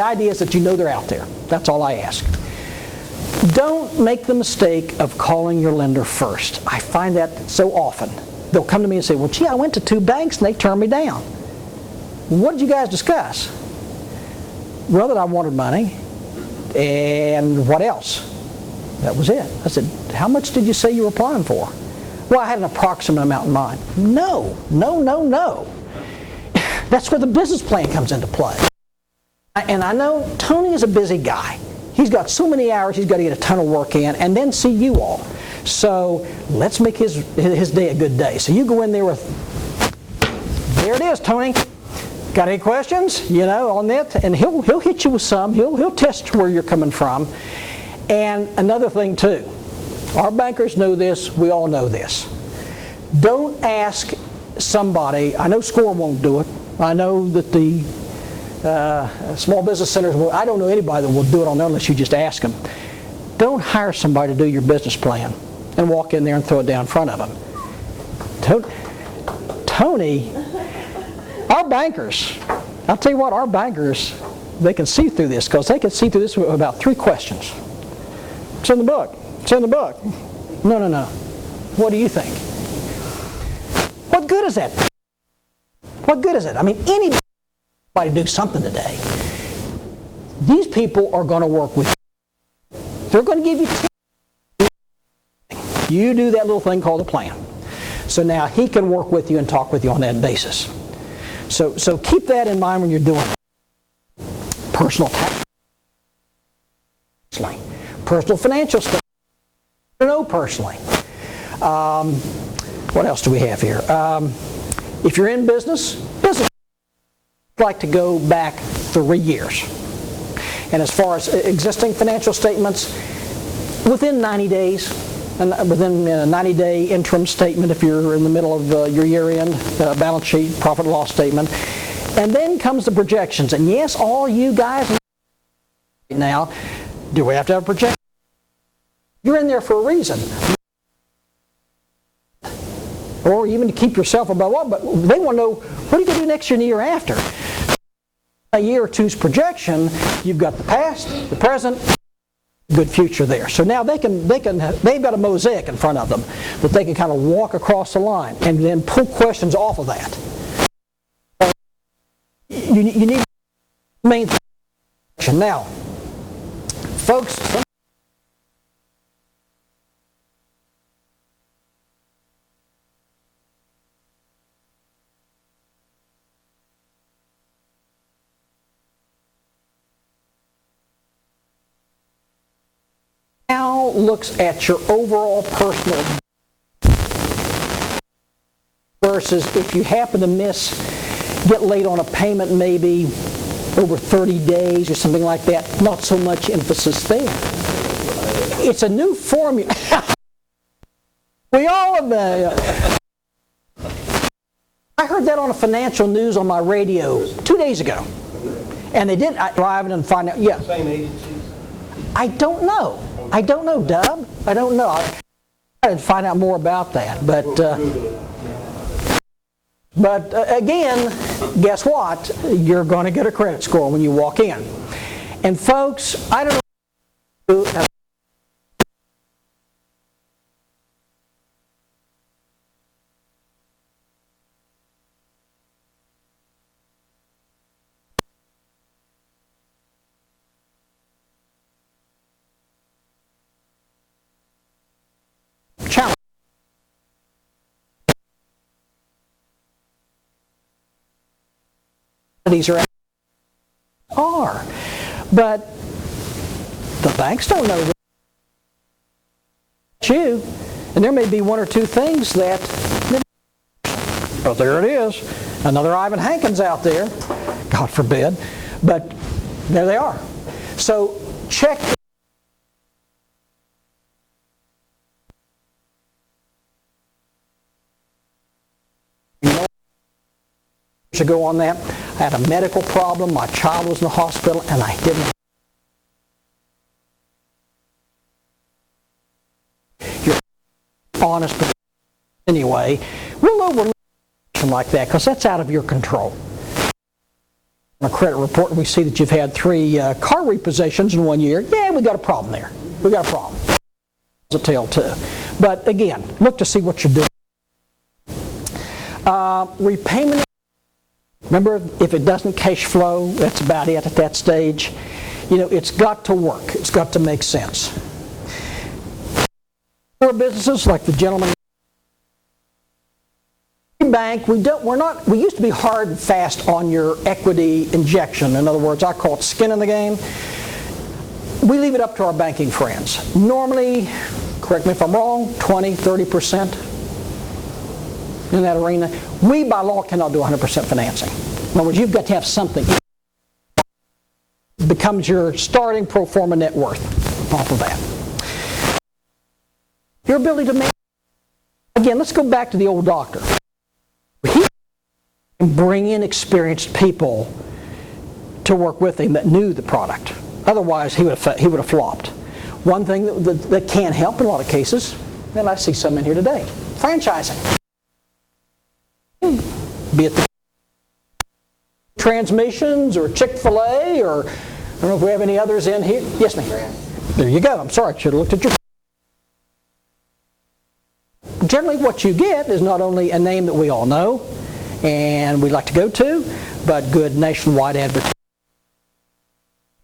The idea is that you know they're out there. That's all I ask. Don't make the mistake of calling your lender first. I find that so often. They'll come to me and say, well, gee, I went to 2 banks and they turned me down. What did you guys discuss? Well, that I wanted money. And what else? That was it. I said, how much did you say you were applying for? Well, I had an approximate amount in mind. No. That's where the business plan comes into play. And I know Tony is a busy guy. He's got so many hours, he's got to get a ton of work in and then see you all. So let's make his day a good day. So you go in there with, there it is, Tony. Got any questions, on that? And he'll hit you with some. He'll test where you're coming from. And another thing too, our bankers know this, we all know this. Don't ask somebody, I know SCORE won't do it. I know that the small business centers will, I don't know anybody that will do it on there unless you just ask them. Don't hire somebody to do your business plan and walk in there and throw it down in front of them. Tony, our bankers, I'll tell you what, our bankers, they can see through this because they can see through this with about 3 questions. It's in the book. It's in the book. No. What do you think? What good is that? What good is it? I mean, anybody do something today. These people are going to work with you. They're going to give you tips. You do that little thing called a plan. So now he can work with you and talk with you on that basis. So keep that in mind when you're doing it. Personal tax. Personal financial stuff. Know personally. What else do we have here? If you're in business, I'd like to go back 3 years. And as far as existing financial statements, within 90 days, and within a 90-day interim statement if you're in the middle of your year-end balance sheet, profit and loss statement. And then comes the projections. And yes, all you guys now, do we have to have a projection? You're in there for a reason. Or even to keep yourself above what, but they want to know, what are you going to do next year and the year after? A year or two's projection, you've got the past, the present, good future there. So now they've got a mosaic in front of them that they can kind of walk across the line and then pull questions off of that. You need to maintain. Now, folks, now looks at your overall personal versus if you happen to get late on a payment maybe over 30 days or something like that, not so much emphasis there. It's a new formula. We all have been. I heard that on a financial news on my radio 2 days ago. And they didn't drive in and find out. Yeah. Same agencies? I don't know. Dub. I don't know. I'd find out more about that. But again, guess what? You're going to get a credit score when you walk in. And folks, I don't know. Challenge. These are, but the banks don't know that you, and there may be 1 or 2 things that, but there it is, another Ivan Hankins out there, God forbid, but there they are. So check. Ago on that, I had a medical problem, my child was in the hospital, and I didn't. You're honest, but anyway, we'll overlook something like that because that's out of your control. a credit report and we see that you've had 3 car repossessions in 1 year, yeah, we got a problem there. We got a problem. It's a tale too. But again, look to see what you're doing. Repayment. Remember, if it doesn't cash flow, that's about it at that stage. You know, it's got to work. It's got to make sense. For businesses like the gentleman bank, we used to be hard and fast on your equity injection. In other words, I call it skin in the game. We leave it up to our banking friends. Normally, correct me if I'm wrong, 20, 30% in that arena. We, by law, cannot do 100% financing. In other words, you've got to have something. It becomes your starting pro forma net worth off of that. Your ability to manage. Again, let's go back to the old doctor. He can bring in experienced people to work with him that knew the product. Otherwise, he would have flopped. One thing that can help in a lot of cases, and I see some in here today, franchising. Be it the transmissions or Chick-fil-A or I don't know if we have any others in here. Yes, ma'am. There you go. I'm sorry, I should have looked at your. Generally, what you get is not only a name that we all know and we like to go to, but good nationwide advertising.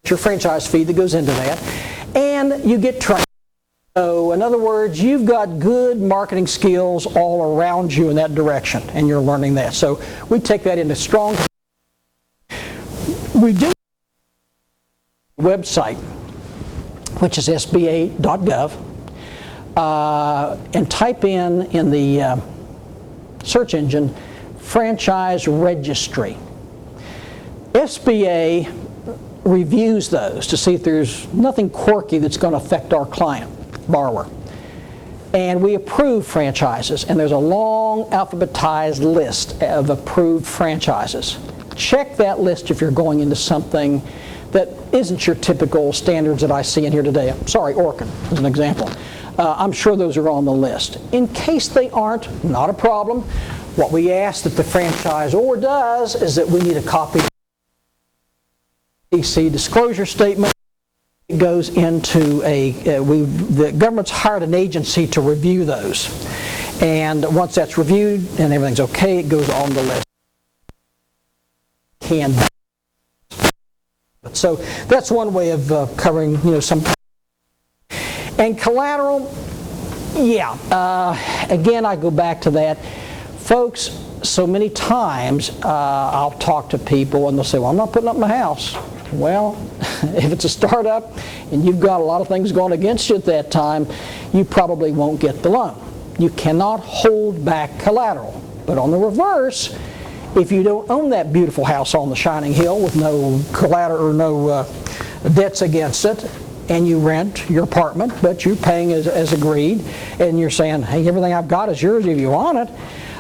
Your franchise fee that goes into that, and you get trained. So, in other words, you've got good marketing skills all around you in that direction, and you're learning that. So, we take that into strong. We do a website, which is SBA.gov, and type in the search engine franchise registry. SBA reviews those to see if there's nothing quirky that's going to affect our client, borrower. And we approve franchises, and there's a long alphabetized list of approved franchises. Check that list if you're going into something that isn't your typical standards that I see in here today. Sorry, Orkin, as an example. I'm sure those are on the list. In case they aren't, not a problem. What we ask that the franchisor does is that we need a copy disclosure statement. It goes into the government's hired an agency to review those, and once that's reviewed and everything's okay, it goes on the list. So that's one way of covering some. And collateral, yeah. Again, I go back to that, folks. So many times I'll talk to people and they'll say, well, I'm not putting up my house. Well, if it's a startup and you've got a lot of things going against you at that time, you probably won't get the loan. You cannot hold back collateral. But on the reverse, if you don't own that beautiful house on the shining hill with no collateral or no debts against it, and you rent your apartment, but you're paying as agreed, and you're saying, hey, everything I've got is yours if you want it,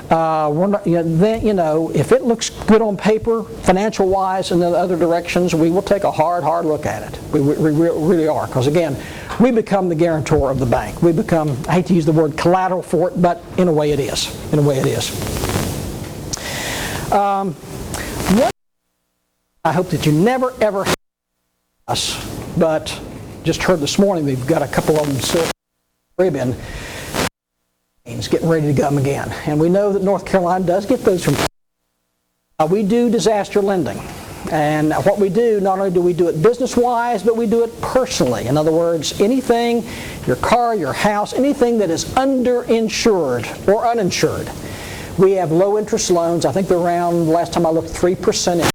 then, if it looks good on paper, financial-wise, in the other directions, we will take a hard look at it. We really are, because again, we become the guarantor of the bank. We become, I hate to use the word collateral for it, but in a way it is. In a way it is. I hope that you never ever have us, but just heard this morning we've got a couple of them still in the Caribbean. Getting ready to come again. And we know that North Carolina does get those from. We do disaster lending. And what we do, not only do we do it business-wise, but we do it personally. In other words, anything, your car, your house, anything that is underinsured or uninsured. We have low-interest loans. I think they're around, last time I looked, 3%.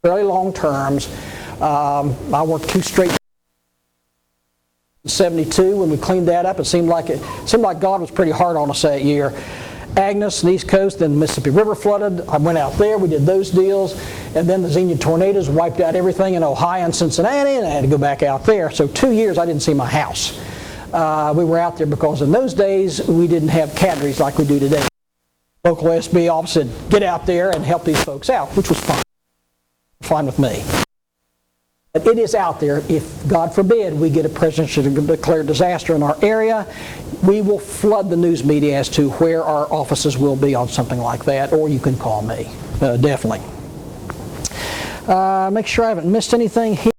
Fairly long terms. I worked 2 straight 72 when we cleaned that up. It seemed like God was pretty hard on us that year. Agnes, the East Coast, then the Mississippi River flooded. I went out there, we did those deals, and then the Xenia tornadoes wiped out everything in Ohio and Cincinnati, and I had to go back out there. So 2 years I didn't see my house. We were out there because in those days we didn't have cadres like we do today. Local SBA office said, get out there and help these folks out, which was fine. Fine with me. But it is out there. If, God forbid, we get a presidentially declared disaster in our area, we will flood the news media as to where our offices will be on something like that, or you can call me, definitely. Make sure I haven't missed anything here.